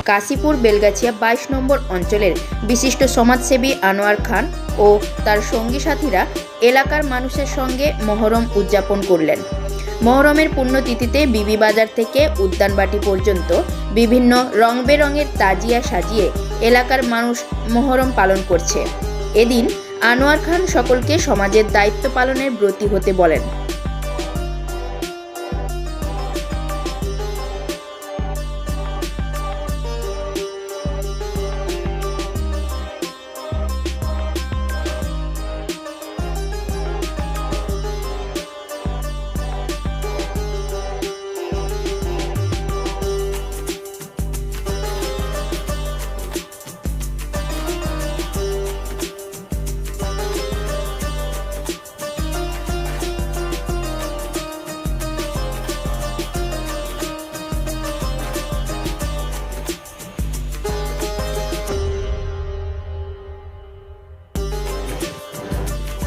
কাশীপুর বেলগাছিয়া 22 নম্বর অঞ্চলের বিশিষ্ট সমাজসেবী আনোয়ার খান ও তার সঙ্গী সাথীরা এলাকার মানুষের সঙ্গে মহরম উদযাপন করলেন। মহরমের পুণ্যতিথিতে বিবি বাজার থেকে উদ্যানবাটি পর্যন্ত বিভিন্ন রং বেরঙের তাজিয়া সাজিয়ে এলাকার মানুষ মহরম পালন করছে। এদিন আনোয়ার খান সকলকে সমাজের দায়িত্ব পালনের ব্রতী হতে বলেন।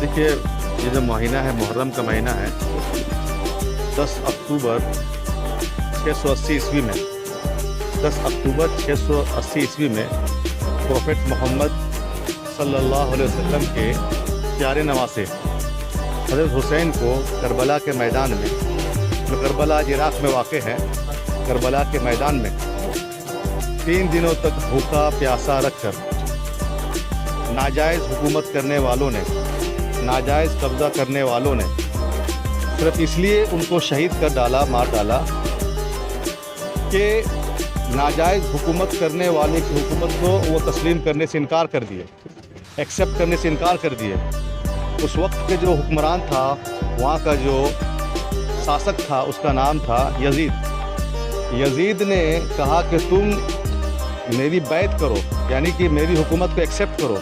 देखिए, ये जो महीना है मुहर्रम का महीना है, 10 अक्टूबर 680 ईस्वी में 10 अक्टूबर 680 ईस्वी में प्रोफेट मोहम्मद सल्लल्लाहु अलैहि वसल्लम के प्यारे नवासे हज़रत हुसैन को करबला के मैदान में, जो करबला आज इराक़ में वाक़ है, करबला के मैदान में 3 दिनों तक भूखा प्यासा रखकर नाजायज़ हुकूमत करने वालों ने, नाजायज़ कब्ज़ा करने वालों ने सिर्फ इसलिए उनको शहीद कर डाला, मार डाला कि नाजायज़ हुकूमत करने वाले की हुकूमत को वो तस्लीम करने से इनकार कर दिए, एक्सेप्ट करने से इनकार कर दिए। उस वक्त के जो हुक्मरान था, वहाँ का जो शासक था, उसका नाम था यजीद। यजीद ने कहा कि तुम मेरी बैत करो, यानी कि मेरी हुकूमत को एक्सेप्ट करो,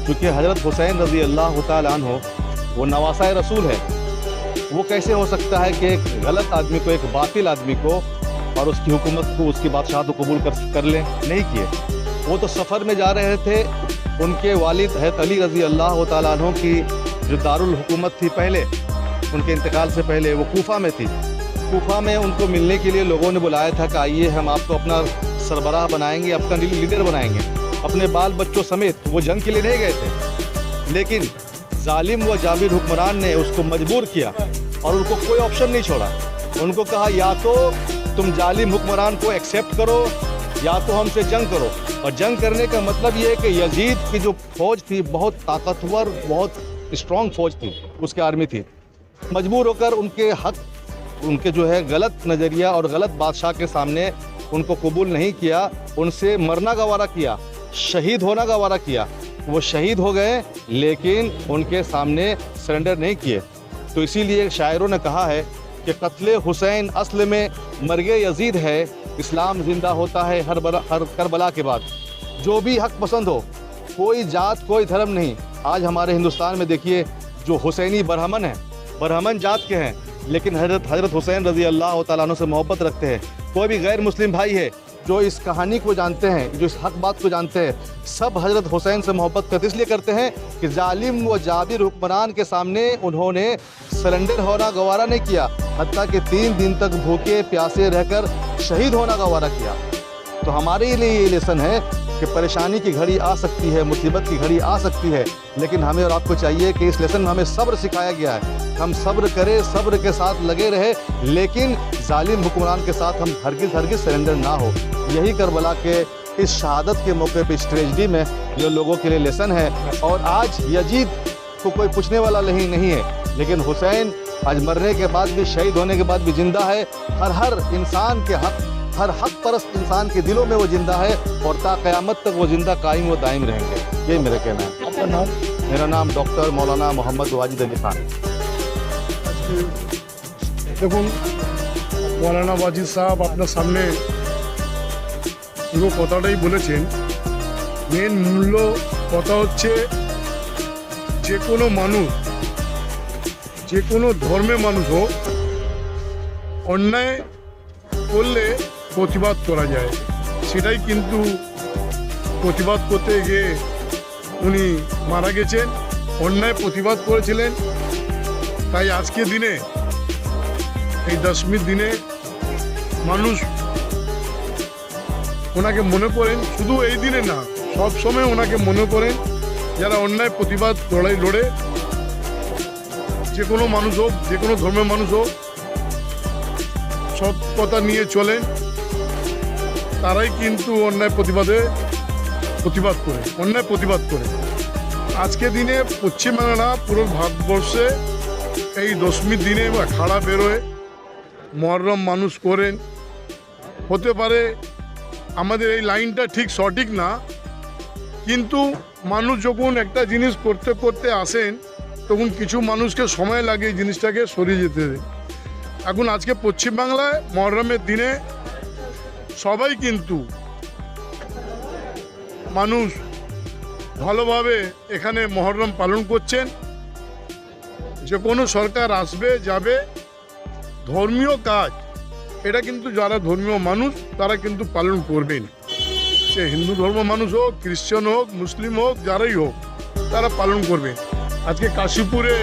क्योंकि हज़रत हुसैन रज़ी अल्लाह तआला अन्हु वो नवासा रसूल है। वो कैसे हो सकता है कि एक गलत आदमी को, एक बातिल आदमी को और उसकी हुकूमत को, उसकी बादशाहत को कबूल कर ले? नहीं किए। वो तो सफ़र में जा रहे थे। उनके वालिद हज़रत अली रज़ी अल्लाह तआला अन्हु की जो दारुल हुकूमत थी, पहले उनके इंतकाल से पहले वो कूफा में थी। कूफा में उनको मिलने के लिए लोगों ने बुलाया था कि आइए हम आपको अपना सरबराह बनाएंगे, अपना लीडर बनाएंगे। अपने बाल बच्चों समेत वो जंग के लिए नहीं गए थे, लेकिन जालिम व जाबिर हुक्मरान ने उसको मजबूर किया और उनको कोई ऑप्शन नहीं छोड़ा। उनको कहा या तो तुम जालिम हुक्मरान को एक्सेप्ट करो या तो हमसे जंग करो। और जंग करने का मतलब ये है कि यजीद की जो फौज थी बहुत ताकतवर, बहुत स्ट्रॉन्ग फौज थी, उसकी आर्मी थी। मजबूर होकर उनके हक, उनके जो है गलत नज़रिया और गलत बादशाह के सामने उनको कबूल नहीं किया, उनसे मरना गवारा किया, शहीद होना गवारा किया। वो शहीद हो गए लेकिन उनके सामने सरेंडर नहीं किए। तो इसीलिए शायरों ने कहा है कि कत्ले हुसैन असल में मरगे यजीद है, इस्लाम ज़िंदा होता है हर करबला के बाद। जो भी हक पसंद हो, कोई जात कोई धर्म नहीं। आज हमारे हिंदुस्तान में देखिए जो हुसैनी बरहमन हैं, बरहमन जात के हैं, लेकिन हज़रत हुसैन रज़ी अल्लाह तआला अन्हु से मोहब्बत रखते हैं। कोई भी गैर मुस्लिम भाई है जो इस कहानी को जानते हैं, जो इस हक बात को जानते हैं, सब हज़रत हुसैन से मोहब्बत करते इसलिए करते हैं कि जालिम व जाबिर हुक्मरान के सामने उन्होंने सरेंडर होना गवारा नहीं किया, हत्ता कि 3 दिन तक भूखे प्यासे रहकर शहीद होना गवारा किया। तो हमारे लिए ये लेसन है कि परेशानी की घड़ी आ सकती है, मुसीबत की घड़ी आ सकती है, लेकिन हमें और आपको चाहिए कि इस लेसन में हमें सब्र सिखाया गया है। हम सब्र करें, सब्र के साथ लगे रहे, लेकिन जालिम हुक्मरान के साथ हम हरगिज़ सरेंडर ना हो। यही करबला के इस शहादत के मौके पर, इस ट्रेजिडी में जो लोगों के लिए लेसन है। और आज यजीद को कोई पूछने वाला नहीं है, लेकिन हुसैन आज मरने के बाद भी, शहीद होने के बाद भी जिंदा है। हर इंसान के हक, हर हक परस्त इंसान के दिलों में वो जिंदा है और ता क़यामत तक वो जिंदा कायम व दायम रहेंगे। यही मेरा कहना है। आपका नाम? मेरा नाम डॉक्टर मौलाना मोहम्मद वाजिद अली खान। দেখুন মৌলানা ওয়াজিদ সাহেব আপনার সামনে পুরো কথাটাই বলেছেন। মেন মূল্য কথা হচ্ছে যে কোনো মানুষ, যে কোনো ধর্মের মানুষ হোক, অন্যায় করলে প্রতিবাদ করা যায়। সেটাই কিন্তু প্রতিবাদ করতে গিয়ে উনি মারা গেছেন। অন্যায় প্রতিবাদ করেছিলেন। তাই আজকের দিনে, এই দশমীর দিনে মানুষ ওনাকে মনে করেন, শুধু এই দিনে না, সব সময় ওনাকে মনে করেন, যারা অন্যায় প্রতিবাদ লড়ে যে কোনো মানুষ হোক, যে কোনো ধর্মের মানুষ হোক, সৎ কথা নিয়ে চলেন, তারাই কিন্তু অন্যায় প্রতিবাদ করে। আজকে দিনে পশ্চিমবাংলা পুরো ভারতবর্ষে এই দশমীর দিনে খাড়া বেরোয় মহরম মানুষ করেন। হতে পারে আমাদের এই লাইনটা ঠিক সঠিক না, কিন্তু মানুষ যখন একটা জিনিস করতে করতে আসেন, তখন কিছু মানুষকে সময় লাগে এই জিনিসটাকে সরিয়ে যেতে। এখন আজকে পশ্চিমবাংলায় মহরমের দিনে সবাই কিন্তু মানুষ ভালোভাবে এখানে মহরম পালন করছেন। যে কোনো সরকার আসবে যাবে, ধর্মীয় কাজ এটা কিন্তু যারা ধর্মীয় মানুষ তারা কিন্তু পালন করবেন। সে হিন্দু ধর্ম মানুষ হোক, খ্রিস্টান হোক, মুসলিম হোক, যারাই হোক, তারা পালন করবে। আজকে কাশীপুরে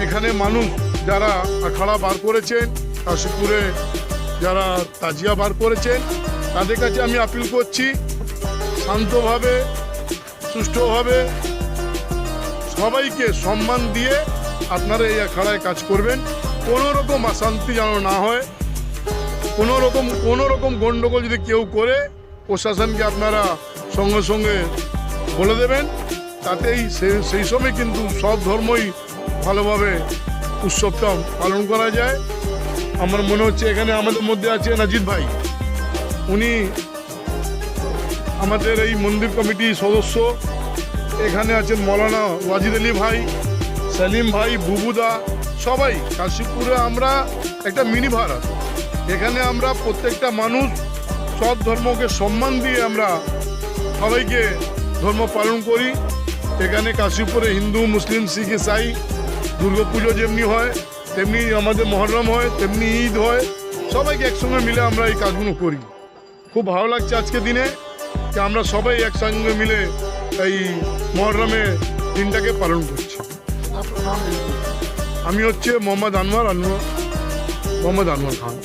এখানে মানুষ যারা আখাড়া বার করেছেন, কাশীপুরে যারা তাজিয়া বার করেছেন, তাদের কাছে আমি আপিল করছি, শান্তভাবে সুষ্ঠুভাবে সবাইকে সম্মান দিয়ে আপনারা এই আখাড়ায় কাজ করবেন। কোনো রকম অশান্তি যেন না হয়, কোনো রকম গণ্ডগোল যদি কেউ করে, প্রশাসনকে আপনারা সঙ্গে সঙ্গে বলে দেবেন, তাতেই সেই সময় কিন্তু সব ধর্মই ভালোভাবে উৎসবটা পালন করা যায়। আমার মনে হচ্ছে এখানে আমাদের মধ্যে আছে নাজিদ ভাই, উনি আমাদের এই মন্দির কমিটির সদস্য। এখানে আছেন মৌলানা ওয়াজিদ আলী ভাই, সেলিম ভাই, বুবুদা, সবাই। কাশীপুরে আমরা একটা মিনি ভারত, এখানে আমরা প্রত্যেকটা মানুষ সব ধর্মকে সম্মান দিয়ে আমরা সবাইকে ধর্ম পালন করি। এখানে কাশীপুরে হিন্দু, মুসলিম, শিখ, ইসাই দুর্গাপুজো যেমনি হয়, তেমনি আমাদের মহরম হয়, তেমনি ঈদ হয়। সবাইকে একসঙ্গে মিলে আমরা এই কাজগুলো করি। খুব ভালো লাগছে আজকে দিনে যে আমরা সবাই একসঙ্গে মিলে এই মহরমের দিনটাকে পালন করছি। আমি হচ্ছে মোহাম্মদ আনোয়ার খান।